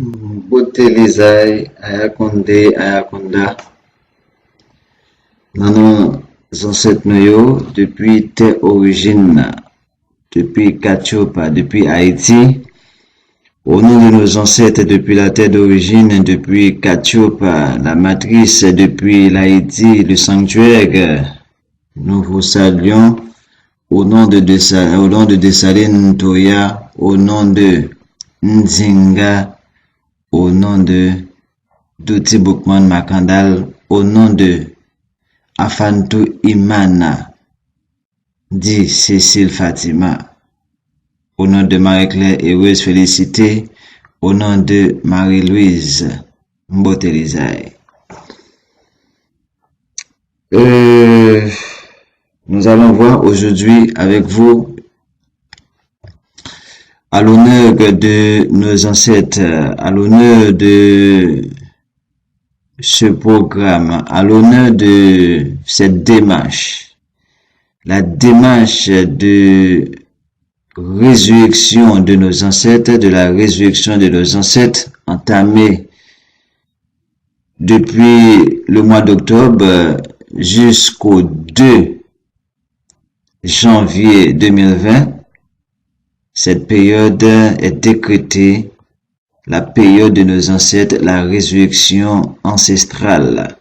Botelizai, Ayakonde, Ayakonda, dans nos ancêtres depuis tes origines, depuis Kachopa, depuis Haïti, au nom de nos ancêtres depuis la terre d'origine, depuis Kachopa, la matrice, depuis l'Haïti, le sanctuaire, nous vous saluons au nom de Dessalines Toya, au nom de Nzinga, au nom de Douti Boukman Makandal, au nom de Afantou Imana, dit Cécile Fatima, au nom de Marie-Claire Heureuse Félicité, au nom de Marie-Louise Mbotelizaï. Nous allons voir aujourd'hui avec vous, à l'honneur de nos ancêtres, à l'honneur de ce programme, à l'honneur de cette démarche, la démarche de résurrection de nos ancêtres, de la résurrection de nos ancêtres entamée depuis le mois d'octobre jusqu'au 2 janvier 2020. Cette période est décrétée la période de nos ancêtres, la résurrection ancestrale.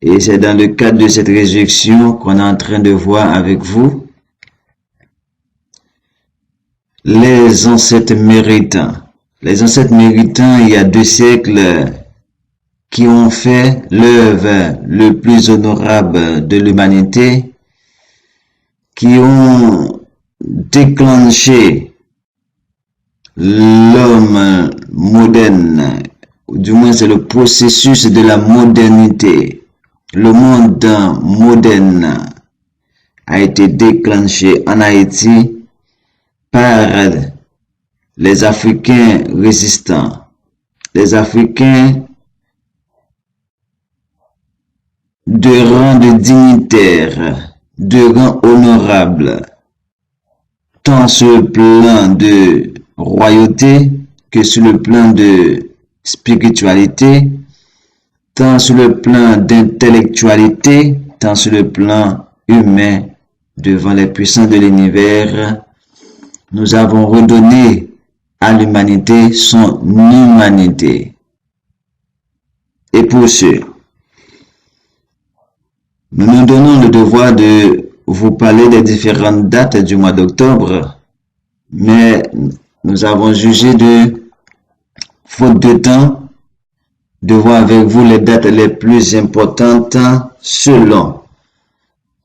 Et c'est dans le cadre de cette résurrection qu'on est en train de voir avec vous les ancêtres méritants. Les ancêtres méritants, il y a 2 siècles, qui ont fait l'œuvre le plus honorable de l'humanité, qui ont déclenché l'homme moderne, du moins c'est le processus de la modernité. Le monde moderne a été déclenché en Haïti par les Africains résistants, les Africains de rang de dignitaires, de rang honorable, tant sur le plan de royauté que sur le plan de spiritualité, tant sur le plan d'intellectualité, tant sur le plan humain, devant les puissants de l'univers. Nous avons redonné à l'humanité son humanité. Et pour ce, nous nous donnons le devoir de vous parler des différentes dates du mois d'octobre, mais nous avons jugé de, faute de temps, de voir avec vous les dates les plus importantes selon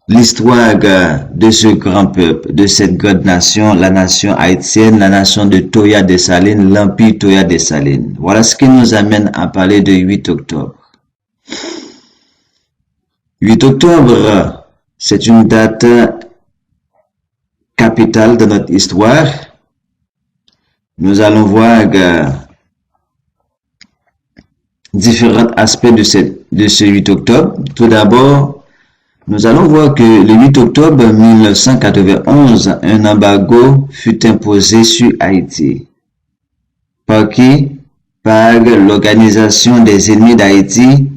l'histoire de ce grand peuple, de cette grande nation, la nation haïtienne, la nation de Toya Dessalines, l'empire Toya Dessalines. Voilà ce qui nous amène à parler de 8 octobre. 8 octobre, c'est une date capitale de notre histoire. Nous allons voir différents aspects de ce 8 octobre. Tout d'abord, nous allons voir que le 8 octobre 1991, un embargo fut imposé sur Haïti. Par qui? Par l'Organisation des ennemis d'Haïti,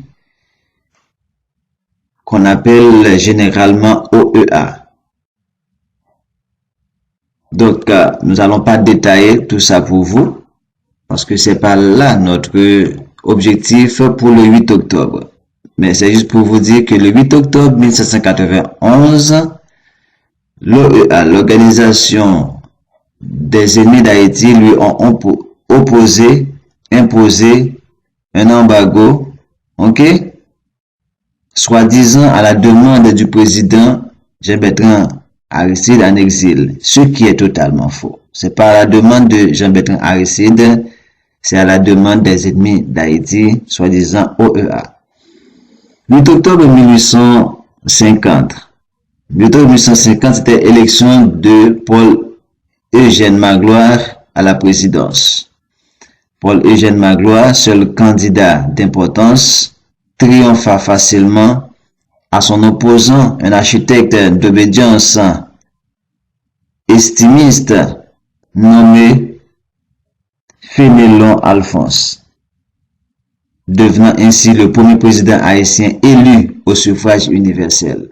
qu'on appelle généralement OEA. Donc, nous n'allons pas détailler tout ça pour vous, parce que c'est pas là notre objectif pour le 8 octobre. Mais c'est juste pour vous dire que le 8 octobre 1791, l'OEA, l'Organisation des ennemis d'Haïti, lui ont imposé un embargo, ok? Soi-disant à la demande du président Jean-Bertrand Aristide en exil, ce qui est totalement faux. C'est pas à la demande de Jean-Bertrand Aristide, c'est à la demande des ennemis d'Haïti, soi-disant OEA. 8 octobre 1850. 8 octobre 1850, c'était élection de Paul-Eugène Magloire à la présidence. Paul-Eugène Magloire, seul candidat d'importance, triompha facilement à son opposant, un architecte d'obédience estimiste nommé Fénelon Alphonse, devenant ainsi le premier président haïtien élu au suffrage universel.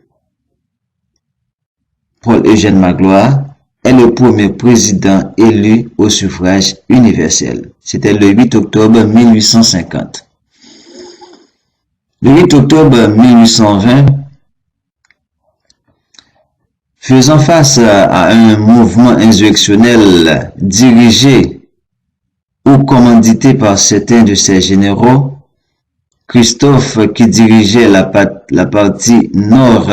Paul-Eugène Magloire est le premier président élu au suffrage universel. C'était le 8 octobre 1850. Le 8 octobre 1820, faisant face à un mouvement insurrectionnel dirigé ou commandité par certains de ses généraux, Christophe, qui dirigeait la partie nord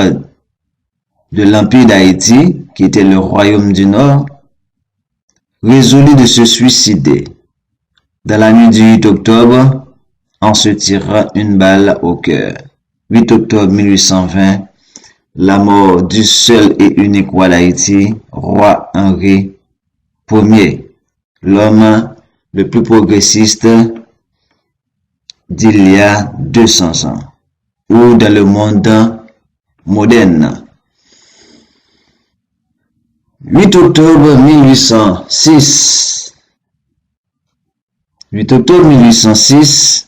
de l'Empire d'Haïti, qui était le Royaume du Nord, résolut de se suicider dans la nuit du 8 octobre en se tirant une balle au cœur. 8 octobre 1820, la mort du seul et unique roi d'Haïti, roi Henri Ier, l'homme le plus progressiste d'il y a 200 ans, ou dans le monde moderne. 8 octobre 1806. 8 octobre 1806,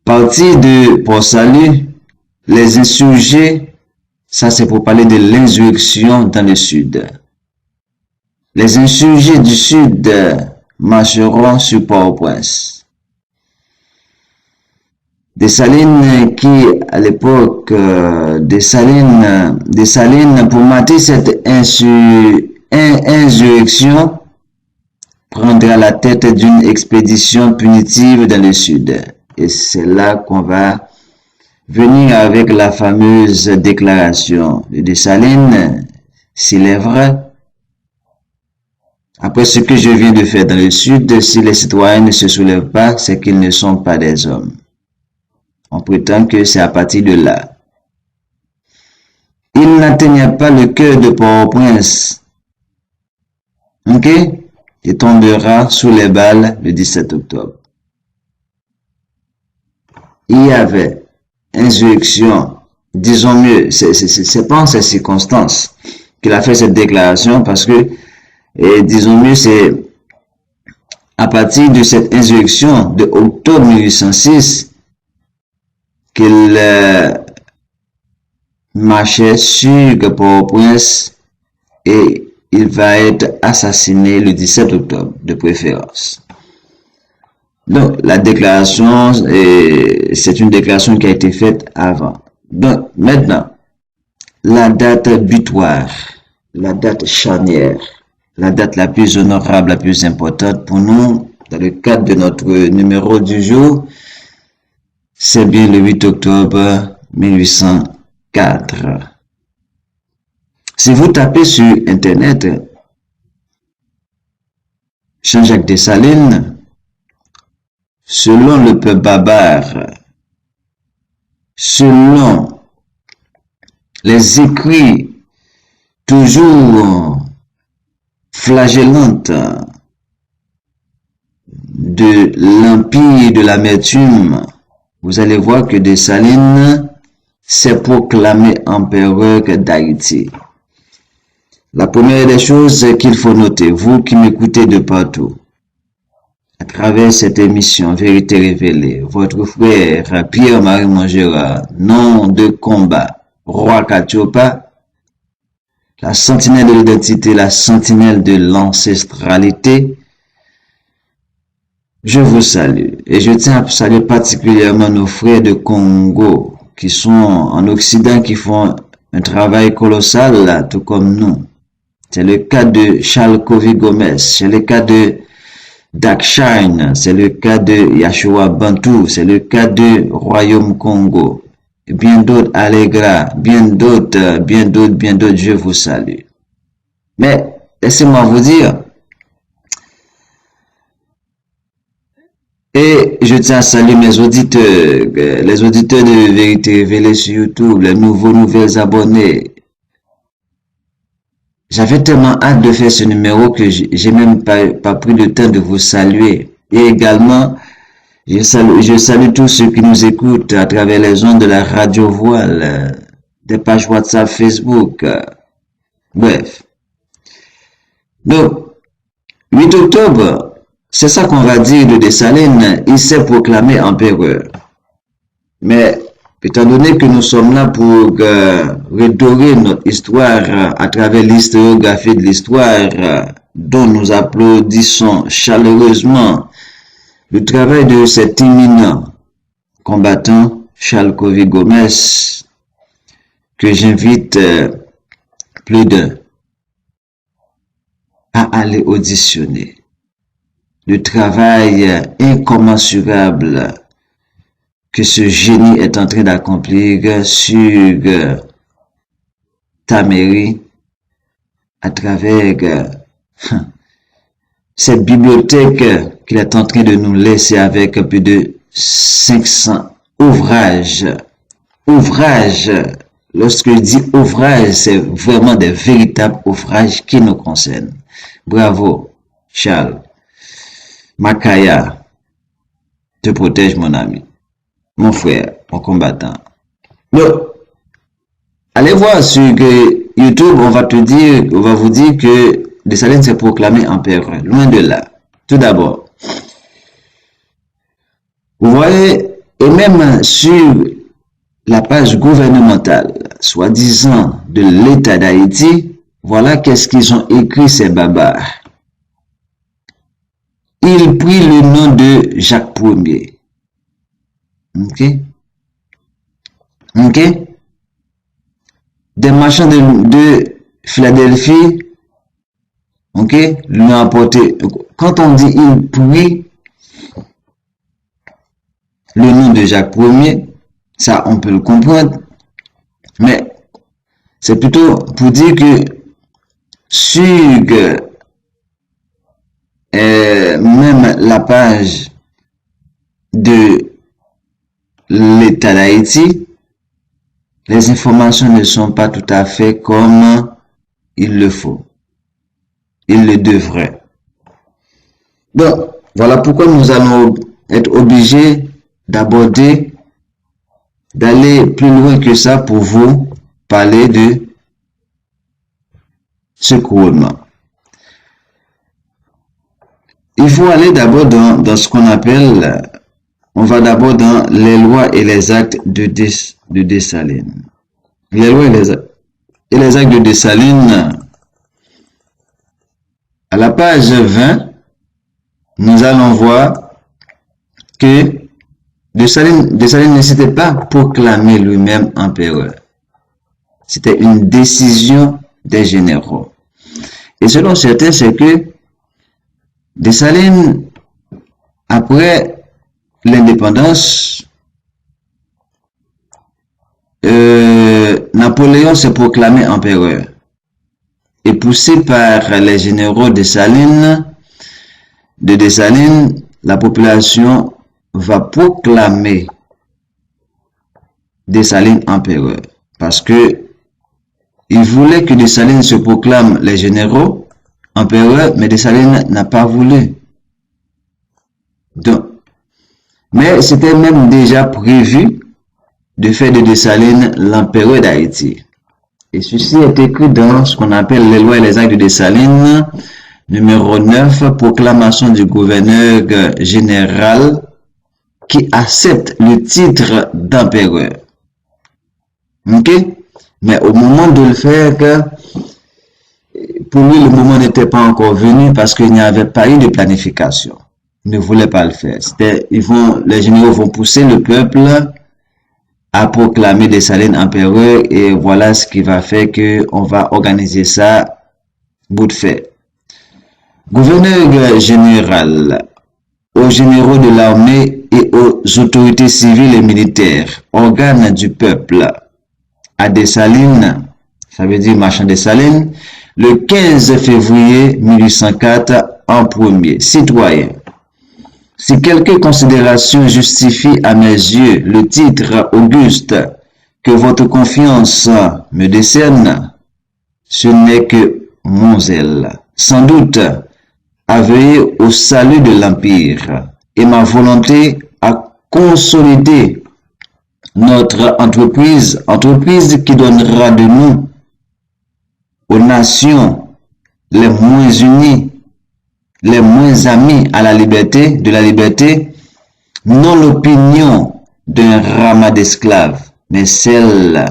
parti de Port-Salut, les insurgés, ça c'est pour parler de l'insurrection dans le sud. Les insurgés du sud marcheront sur Port-au-Prince. Dessalines qui, à l'époque, Dessalines, pour mater cette insurrection, prendra la tête d'une expédition punitive dans le sud. Et c'est là qu'on va venir avec la fameuse déclaration de Dessalines, s'il est vrai. Après ce que je viens de faire dans le sud, si les citoyens ne se soulèvent pas, c'est qu'ils ne sont pas des hommes. On prétend que c'est à partir de là. Il n'atteignait pas le cœur de Port-au-Prince. Ok? Et tombera sous les balles le 17 octobre. Il y avait insurrection, disons mieux, c'est pas en ces circonstances qu'il a fait cette déclaration parce que, disons mieux, c'est à partir de cette insurrection de octobre 1806 qu'il marchait sur Port-au-Prince et il va être assassiné le 17 octobre de préférence. Donc, la déclaration, c'est une déclaration qui a été faite avant. Donc, maintenant, la date butoir, la date charnière, la date la plus honorable, la plus importante pour nous, dans le cadre de notre numéro du jour, c'est bien le 8 octobre 1804. Si vous tapez sur Internet, Jean-Jacques Dessalines, selon le peuple barbare, selon les écrits toujours flagellantes de l'empire de l'amertume, vous allez voir que Dessalines s'est proclamé empereur d'Haïti. La première des choses qu'il faut noter, vous qui m'écoutez de partout, à travers cette émission Vérité Révélée, votre frère Pierre-Marie Mongera, nom de combat, Roi Katiopa, la sentinelle de l'identité, la sentinelle de l'ancestralité, je vous salue. Et je tiens à saluer particulièrement nos frères de Congo qui sont en Occident, qui font un travail colossal, là, tout comme nous. C'est le cas de Charles Kovi Gomez, c'est le cas de Dakshine, c'est le cas de Yashua Bantou, c'est le cas de Royaume Congo. Et bien d'autres, Allegra, bien d'autres, je vous salue. Mais, laissez-moi vous dire, et je tiens à saluer mes auditeurs, les auditeurs de Vérité Révélée sur YouTube, les nouvelles abonnés. J'avais tellement hâte de faire ce numéro que j'ai même pas pris le temps de vous saluer. Et également, je salue tous ceux qui nous écoutent à travers les ondes de la radio voile, des pages WhatsApp, Facebook. Bref. Donc, 8 octobre, c'est ça qu'on va dire de Dessalines, il s'est proclamé empereur. Mais étant donné que nous sommes là pour redorer notre histoire à travers l'historiographie de l'histoire, dont nous applaudissons chaleureusement le travail de cet éminent combattant, Charles Kovy Gomez, que j'invite plus d'un à aller auditionner. Le travail incommensurable que ce génie est en train d'accomplir sur ta mairie à travers cette bibliothèque qu'il est en train de nous laisser avec plus de 500 ouvrages. Ouvrages, lorsque je dis ouvrages, c'est vraiment des véritables ouvrages qui nous concernent. Bravo, Charles. Makaya te protège, mon ami, mon frère, mon combattant. Donc, allez voir sur YouTube, on va vous dire que Dessalines s'est proclamé empereur. Loin de là. Tout d'abord, vous voyez, et même sur la page gouvernementale, soi-disant de l'État d'Haïti, voilà qu'est-ce qu'ils ont écrit ces barbares. Il prit le nom de Jacques Ier. Ok? Ok? Des marchands de Philadelphie, ok, lui ont apporté. Quand on dit il prit le nom de Jacques Ier, ça on peut le comprendre, mais c'est plutôt pour dire que sur même la page de l'État d'Haïti, les informations ne sont pas tout à fait comme il le faut. Il le devrait. Donc, voilà pourquoi nous allons être obligés d'aller plus loin que ça pour vous parler de ce couronnement. Il faut aller d'abord dans ce qu'on appelle, on va d'abord dans les lois et les actes de Dessalines. Les lois et les actes de Dessalines, à la page 20, nous allons voir que Dessalines ne s'était pas proclamé lui-même empereur. C'était une décision des généraux. Et selon certains, c'est que Dessalines, après l'indépendance, Napoléon s'est proclamé empereur. Et poussé par les généraux de Dessalines, la population va proclamer Dessalines empereur. Parce que il voulait que Dessalines se proclame les généraux empereur, mais Dessalines n'a pas voulu. Donc, mais c'était même déjà prévu de faire de Dessalines l'empereur d'Haïti. Et ceci est écrit dans ce qu'on appelle les lois et les actes de Dessalines, numéro 9, proclamation du gouverneur général qui accepte le titre d'empereur. Ok? Mais au moment de le faire, pour lui, le moment n'était pas encore venu parce qu'il n'y avait pas eu de planification. Il ne voulait pas le faire. Les généraux vont pousser le peuple à proclamer Dessalines empereur et voilà ce qui va faire qu'on va organiser ça bout de fait. Gouverneur général, aux généraux de l'armée et aux autorités civiles et militaires, organes du peuple, à Dessalines, ça veut dire marchand Dessalines, le 15 février 1804 en premier. Citoyen, si quelque considération justifie à mes yeux le titre auguste que votre confiance me décerne, ce n'est que mon zèle, sans doute à veiller au salut de l'Empire et ma volonté à consolider notre entreprise qui donnera de nous aux nations les moins unis, les moins amis à la liberté, de la liberté, non l'opinion d'un ramas d'esclaves, mais celle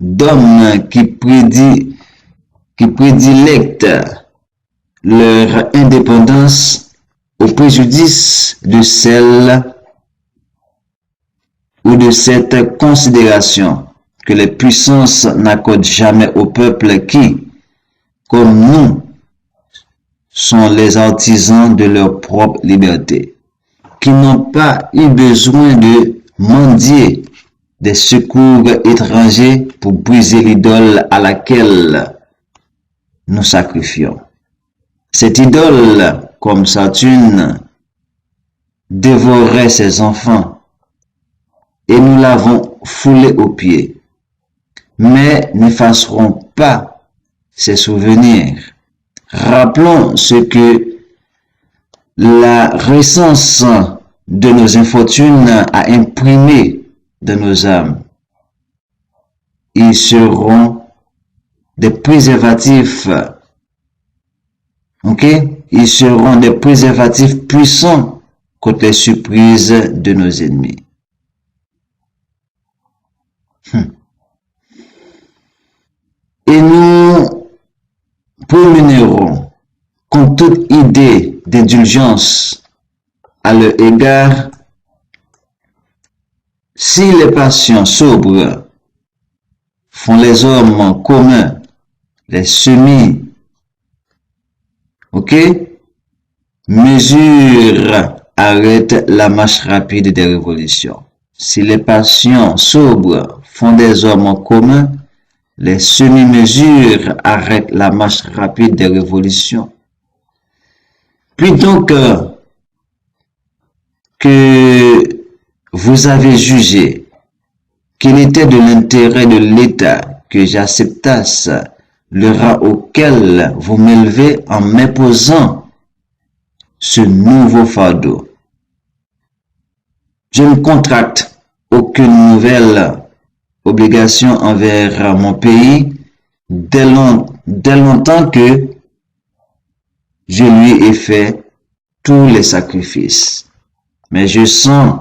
d'hommes qui prédilectent leur indépendance au préjudice de celle ou de cette considération que les puissances n'accordent jamais au peuple qui, comme nous, sont les artisans de leur propre liberté, qui n'ont pas eu besoin de mendier des secours étrangers pour briser l'idole à laquelle nous sacrifions. Cette idole, comme Saturne, dévorait ses enfants et nous l'avons foulée aux pieds. Mais n'effacerons pas ses souvenirs. Rappelons ce que la récence de nos infortunes a imprimé dans nos âmes. Ils seront des préservatifs. Ok? Ils seront des préservatifs puissants contre les surprises de nos ennemis. Et nous promenerons contre toute idée d'indulgence à leur égard si les passions sobres font les hommes communs, les semis, ok, mesure arrête la marche rapide des révolutions. Si les passions sobres font des hommes communs, les semi-mesures arrêtent la marche rapide des révolutions. Puis donc que vous avez jugé qu'il était de l'intérêt de l'État que j'acceptasse le rang auquel vous m'élevez en m'imposant ce nouveau fardeau. Je ne contracte aucune nouvelle obligation envers mon pays dès longtemps que je lui ai fait tous les sacrifices. Mais je sens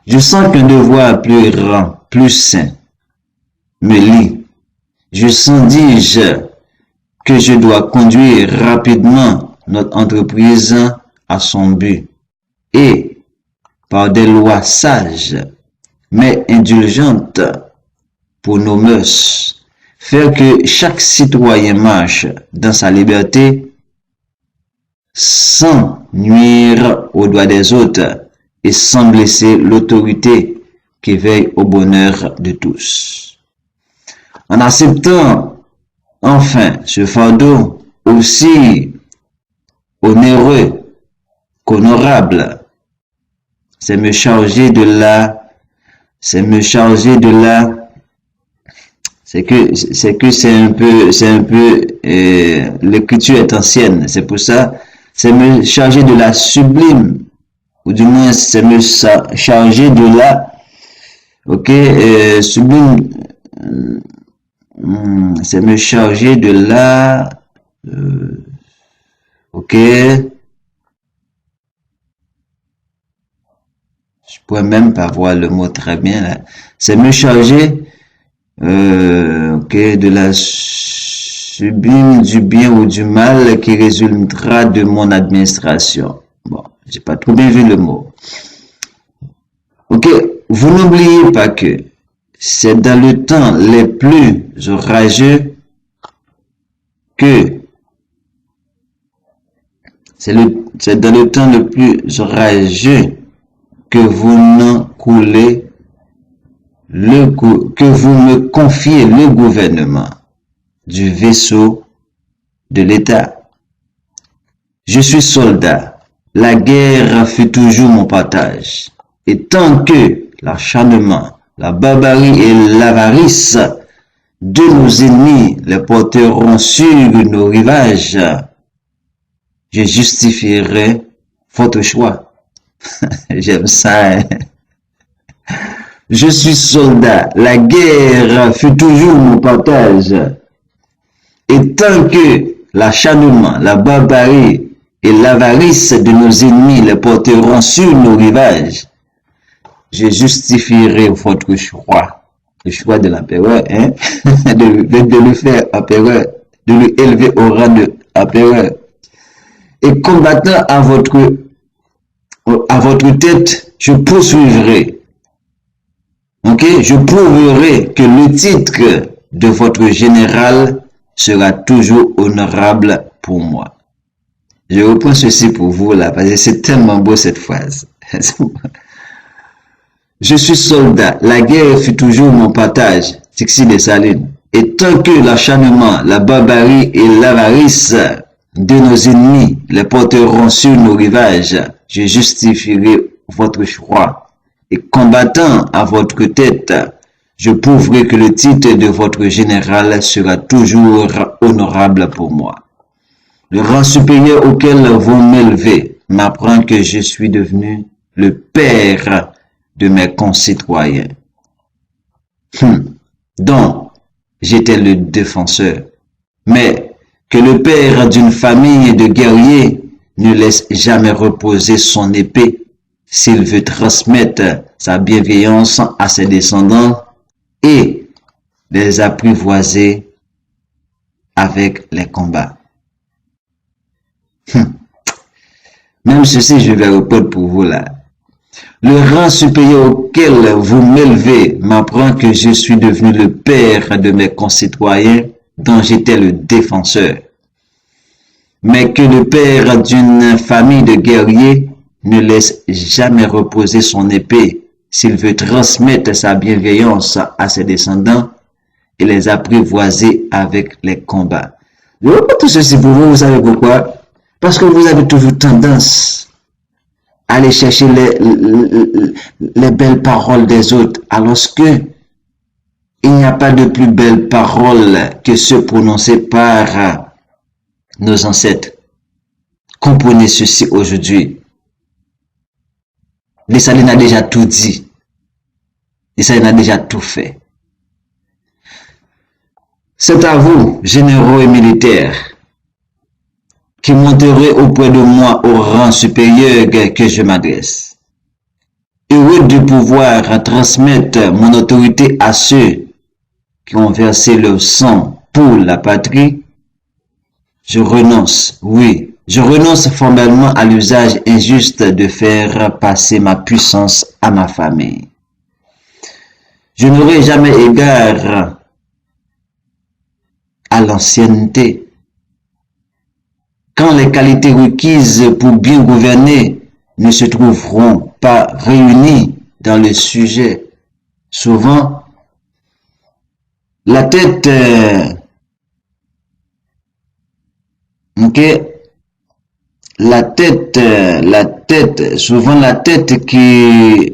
qu'un devoir plus grand, plus sain me lie. Je sens, dis-je, que je dois conduire rapidement notre entreprise à son but et, par des lois sages, mais indulgentes pour nos mœurs, faire que chaque citoyen marche dans sa liberté sans nuire aux droits des autres et sans blesser l'autorité qui veille au bonheur de tous. En acceptant enfin ce fardeau aussi onéreux qu'honorable, c'est me charger de la, c'est un peu, l'écriture est ancienne, c'est pour ça, c'est me charger de la sublime, ou du moins c'est me charger de la, ok, sublime, c'est me charger de la, ok, je pourrais même pas voir le mot très bien là, c'est me charger, ok, de la sublime du bien ou du mal qui résultera de mon administration. Bon, j'ai pas trop bien vu le mot. Ok, vous n'oubliez pas que c'est dans le temps les plus orageux que c'est dans le temps le plus orageux que vous n'en coulez que vous me confiez le gouvernement du vaisseau de l'État. Je suis soldat. La guerre fut toujours mon partage. Et tant que l'acharnement, la barbarie et l'avarice de nos ennemis les porteront sur nos rivages, je justifierai votre choix. J'aime ça, hein? Je suis soldat. La guerre fut toujours mon partage. Et tant que l'acharnement, la barbarie et l'avarice de nos ennemis les porteront sur nos rivages, je justifierai votre choix, le choix de l'empereur, hein, de le faire empereur, de le élever au rang d'empereur. Et combattant à votre tête, je poursuivrai. Ok, je prouverai que le titre de votre général sera toujours honorable pour moi. Je reprends ceci pour vous là, parce que c'est tellement beau cette phrase. Je suis soldat, la guerre fut toujours mon partage, Tixi Dessalines. Et tant que l'acharnement, la barbarie et l'avarice de nos ennemis les porteront sur nos rivages, je justifierai votre choix. Et combattant à votre tête, je prouverai que le titre de votre général sera toujours honorable pour moi. Le rang supérieur auquel vous m'élevez m'apprend que je suis devenu le père de mes concitoyens. Donc, j'étais le défenseur. Mais que le père d'une famille de guerriers ne laisse jamais reposer son épée s'il veut transmettre sa bienveillance à ses descendants et les apprivoiser avec les combats. Même ceci, je vais répéter pour vous là. Le rang supérieur auquel vous m'élevez m'apprend que je suis devenu le père de mes concitoyens dont j'étais le défenseur. Mais que le père d'une famille de guerriers ne laisse jamais reposer son épée s'il veut transmettre sa bienveillance à ses descendants et les apprivoiser avec les combats. Je répète tout ceci pour vous, vous savez pourquoi? Parce que vous avez toujours tendance à aller chercher les belles paroles des autres, alors que il n'y a pas de plus belles paroles que ceux prononcées par nos ancêtres. Comprenez ceci aujourd'hui. Dessalines a déjà tout dit. Dessalines a déjà tout fait. C'est à vous, généraux et militaires, qui monterez auprès de moi au rang supérieur que je m'adresse. Heureux de pouvoir transmettre mon autorité à ceux qui ont versé leur sang pour la patrie, je renonce, oui, je renonce formellement à l'usage injuste de faire passer ma puissance à ma famille. Je n'aurai jamais égard à l'ancienneté. Quand les qualités requises pour bien gouverner ne se trouveront pas réunies dans le sujet, souvent la tête, souvent la tête qui,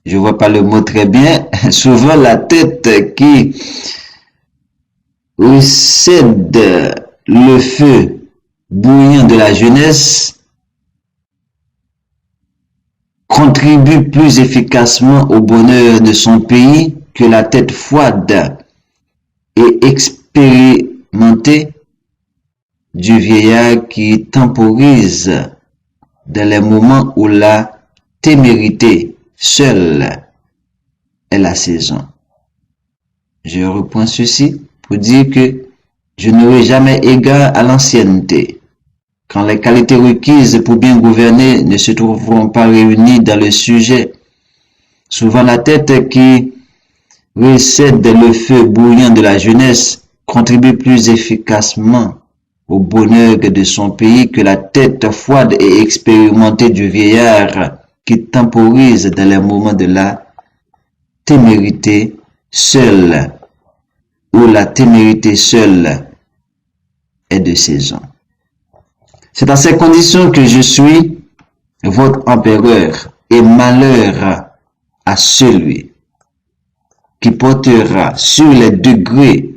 je vois pas le mot très bien, souvent la tête qui recède le feu bouillant de la jeunesse contribue plus efficacement au bonheur de son pays que la tête froide et expérimentée du vieillard qui temporise dans les moments où la témérité seule est la saison. Je reprends ceci pour dire que je n'aurai jamais égard à l'ancienneté. Quand les qualités requises pour bien gouverner ne se trouveront pas réunies dans le sujet, souvent la tête qui recède le feu bouillant de la jeunesse contribue plus efficacement au bonheur de son pays que la tête froide et expérimentée du vieillard qui temporise dans les moments de la témérité seule, où la témérité seule est de saison. C'est dans ces conditions que je suis votre empereur, et malheur à celui qui portera sur les degrés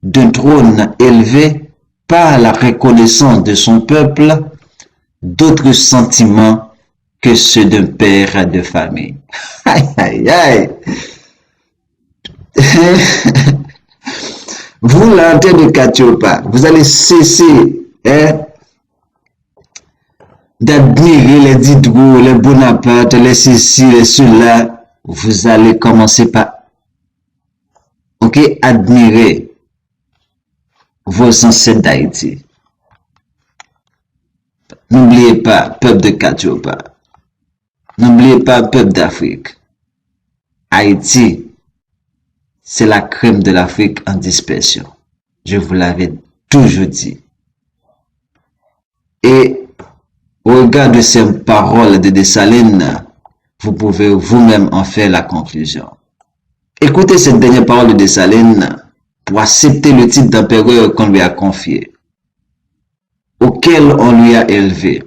d'un trône élevé par la reconnaissance de son peuple d'autres sentiments que ceux d'un père de famille. Aïe, aïe, aïe. Vous, là, en terre de Katiopa, vous allez cesser d'admirer les Diderot, les Bonaparte, les ceci, les ceux-là. Vous allez commencer par, admirer vos ancêtres d'Haïti. N'oubliez pas, peuple de Katiopa. N'oubliez pas, peuple d'Afrique. Haïti, c'est la crème de l'Afrique en dispersion. Je vous l'avais toujours dit. Et au regard de ces paroles de Dessalines, vous pouvez vous-même en faire la conclusion. Écoutez cette dernière parole de Dessalines pour accepter le titre d'empereur qu'on lui a confié, auquel on lui a élevé.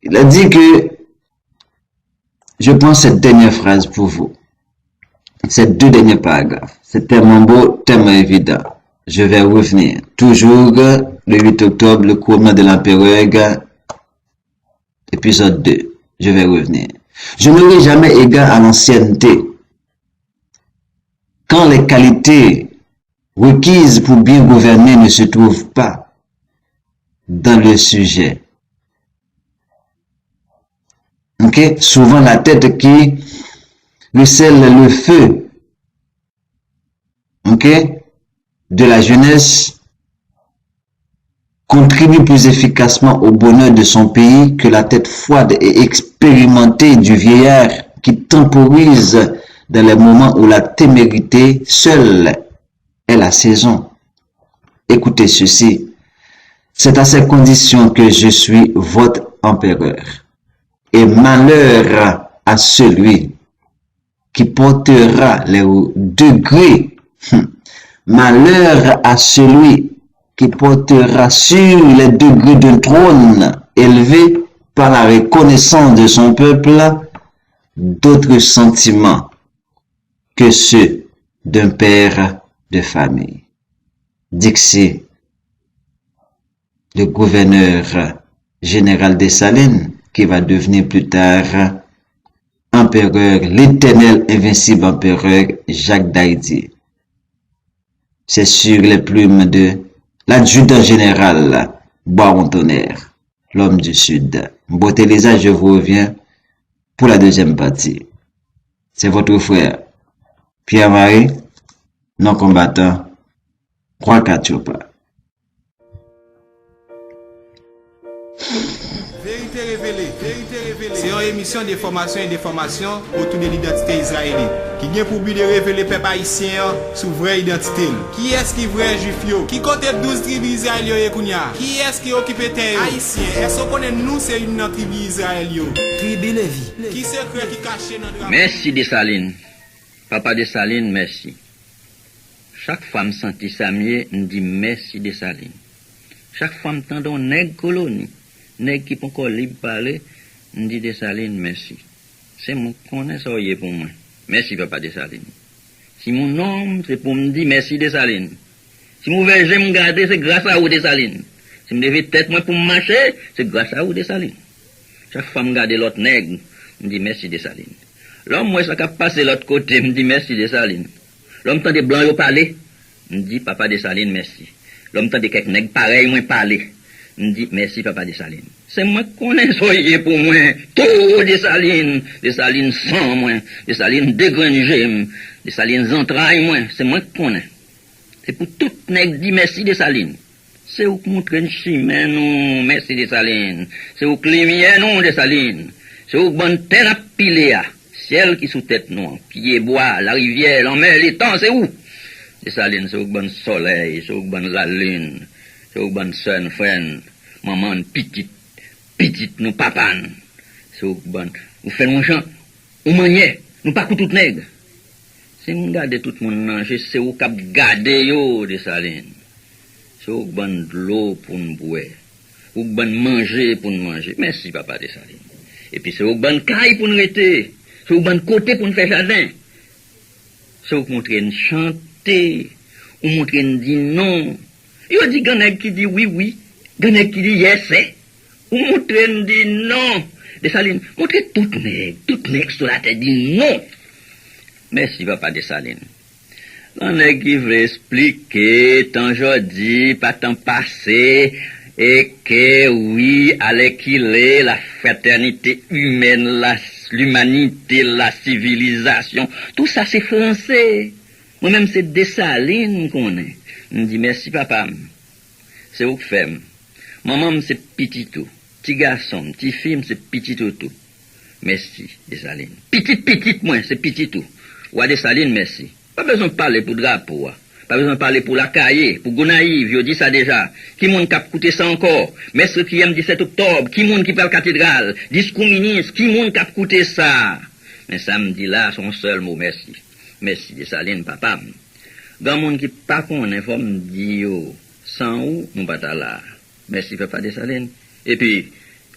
Il a dit que, je prends cette dernière phrase pour vous, ces deux derniers paragraphes, c'est tellement beau, tellement évident. Je vais revenir. Toujours le 8 octobre, le couronnement de l'empereur, épisode 2. Je vais revenir. Je n'aurai jamais égard à l'ancienneté. Quand les qualités requises pour bien gouverner ne se trouvent pas dans le sujet. Souvent la tête qui recèle le feu, de la jeunesse contribue plus efficacement au bonheur de son pays que la tête froide et expérimentée du vieillard qui temporise dans les moments où la témérité seule est la saison. Écoutez ceci. C'est à ces conditions que je suis votre empereur. Et malheur à celui qui portera les degrés. Malheur à celui qui portera sur les degrés d'un trône élevé par la reconnaissance de son peuple d'autres sentiments que ceux d'un père de famille. Dixit le gouverneur général Dessalines, qui va devenir plus tard empereur, l'éternel invincible empereur Jacques d'Haïti. C'est sur les plumes de l'adjudant général Boiron-Tonnerre, l'homme du Sud. Boteleza, je vous reviens pour la deuxième partie. C'est votre frère, Pierre-Marie, non-combattant, Croix Katiopa. Vérité révélée. C'est une émission de formation et de formation autour de l'identité israélienne qui vient pour but de révéler peuple haïtien sous vraie identité. Qui est-ce qui est vrai juif yo? Qui compte 12 tribus israéliennes kounya? Qui est-ce qui occupe terre haïtien? Est-ce qu'on connaît nous c'est une tribu israélienne? Tribu Lévi. Qui secret qui caché dans le Merci Dessalines. Papa Dessalines, merci. Chaque femme sentit sa mieux, nous dit merci Dessalines. Chaque femme tendon nèg colonie, nèg qui pas encore libre parler, nous dit Dessalines, merci. C'est mon connaît ça pour moi. Merci papa Dessalines. Si mon nom, c'est pour me dire merci Dessalines. Si mon verger me garder, c'est grâce à vous Dessalines. Si me lever tête moi pour me marcher, c'est grâce à vous Dessalines. Chaque femme garde l'autre nègre, me dit merci Dessalines. L'homme moi ça cap passer l'autre côté, me dit merci Dessalines. L'homme tend des blancs yo parler, me dit papa Dessalines merci. L'homme tend des quelques nègres pareil moi parler, me dit merci papa Dessalines. C'est moi connais soyez pour moi, tout Dessalines sans moi, Dessalines dégrangé, Dessalines entrailles moi, c'est moi connais. C'est pour tout nègre dit merci Dessalines. C'est où montrer une chimère nous, merci Dessalines. C'est où lumière nous Dessalines. C'est où bonne terre à piler à. Ciel qui sous tête nous, pied bois, la rivière, la mer, les temps, c'est où? Dessalines, c'est où bon soleil, c'est où bonne la lune, c'est où bonne son, frère, maman, petite, nous papa, c'est où bon, vous faites mon chant, ou manier, nous pas tout nègre. C'est nous garder tout le monde manger, c'est où cap garder yo, Dessalines. C'est où bon de l'eau pour nous boire, ou bon manger pour nous manger. Merci, papa Dessalines. Et puis c'est où bon caille pour nous rester. C'est au bon côté pour nous faire jardin. C'est au montrer nous chanter, ou montrer nous dire non. Il y a des gens qui disent oui, des gens qui disent yes, ou montrer nous dire non. Dessalines, montrer tout nègre sur la tête dit non. Merci papa Dessalines. On est qui veut expliquer, tant jodi, pas tant passé, et que oui, allez qu'il est, la fraternité humaine, l'humanité, la civilisation, tout ça c'est français. Moi-même c'est Dessalines qu'on est. Je dis merci papa, c'est où que fait. Maman c'est petit tout, petit garçon, petit fille c'est petit tout. Merci Dessalines. Petite moi, c'est petit tout. Ou Dessalines merci. Pas besoin de parler pour drapeau. Pas besoin de parler pour la cahier, pour Gonaïve, je dis ça déjà. Qui monde qui a coûté ça encore? Mestre qui aime 17 octobre, qui monde qui parle cathédrale, discours ministre, qui monde qui a coûté ça? Mais samedi là, son seul mot, merci. Merci, Dessalines, papa. Dans monde qui pas connaît, faut me dire, sans où, nous pas là. Merci, papa Dessalines. Et puis,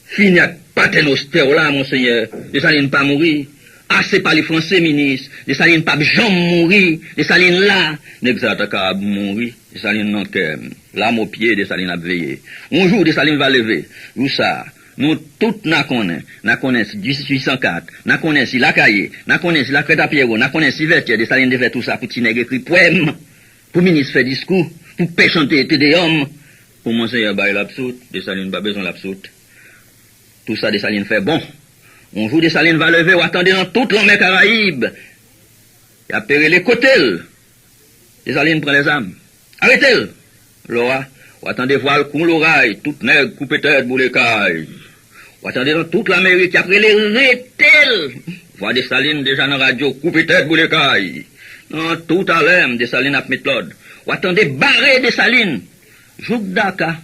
fini avec paternostère là, monseigneur. Dessalines pas mourir. Ah, c'est pas les Français, ministre. Dessalines pas jamais mourir. Dessalines là. N'est-ce pas mourir. Dessalines non que, l'âme au pied, Dessalines a veillé. Un jour, Dessalines va lever. Où ça? Nous, toutes, n'a connaissons 1804, n'a connaissons la cahier, n'a connaissons la crête à Pierrot, n'a connaissons Vertier, Dessalines de faire tout ça pour Tineg écrit poème, pour ministre faire discours, pour paix chanter des hommes, pour monseigneur bail l'absoute, Dessalines pas besoin l'absoute. Tout ça, Dessalines fait bon. Un jour, Dessalines va lever ou attendez dans toute la mer Caraïbe. Il a péré les côtés. Dessalines prend les âmes. Arrêtez-le. Laura, ou attendez voir le coup l'oreille, toute nègre coupé tête pour les cailles. Ou attendez dans toute l'Amérique, après les rétels. Voir Dessalines déjà dans la radio, coupé tête pour les cailles. Non, tout à l'heure, Dessalines a mis l'ordre. Ou attendez barrer Dessalines. Jouk Dakar,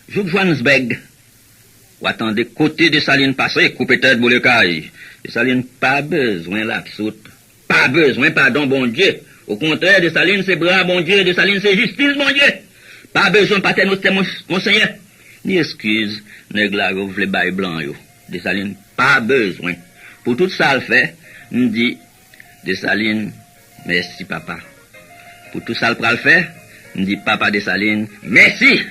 Jouk Johannesburg. Ou attendez côté Dessalines passer, couper tête pour les cailles. Dessalines pas besoin l'absoute. Pas besoin, pardon, bon Dieu. Au contraire, Dessalines c'est bras, bon Dieu. Dessalines c'est justice, bon Dieu. Pas besoin, paternité, monseigneur. Ni excuse, nègre la vous voulez bail blanc, yo. Dessalines pas besoin. Pour tout ça le fait, nous dit, Dessalines, merci papa. Pour tout ça le fait, nous dit papa Dessalines, merci.